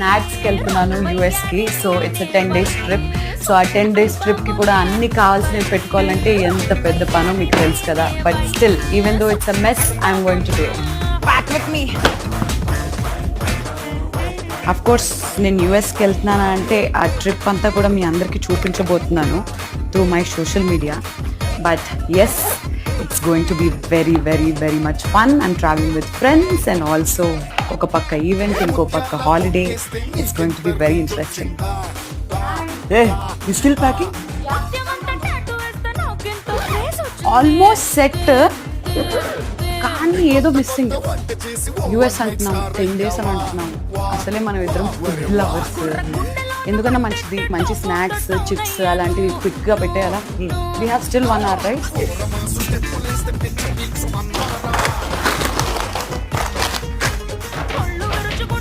నాట్స్కి వెళ్తున్నాను యూఎస్కి. So it's 10 days trip. So ఆ 10 days ట్రిప్కి కూడా అన్ని కావాల్సినవి పెట్టుకోవాలంటే ఎంత పెద్ద పనో మీకు తెలుసు కదా. But still even though it's a mess I'm going to do it. Pack with me. Of course నేను యూఎస్కి వెళ్తున్నాను అంటే ఆ ట్రిప్ అంతా కూడా మీ అందరికీ చూపించబోతున్నాను through my social media. But yes, it's going to be very very very much fun. I'm traveling with friends and also oka pakka event inko pakka holiday. It's going to be very interesting. Hey, you still packing? Almost set కానీ ఏదో missing. US అంటున్నాం, 10 days అని అంటున్నాం. అసలే మనం ఇద్దరం food lovers. ఎందుకన్నా మంచిది, మంచి స్నాక్స్, చిప్స్ అలాంటివి క్విక్గా పెట్టేయాలా. We have still 1 hour, right?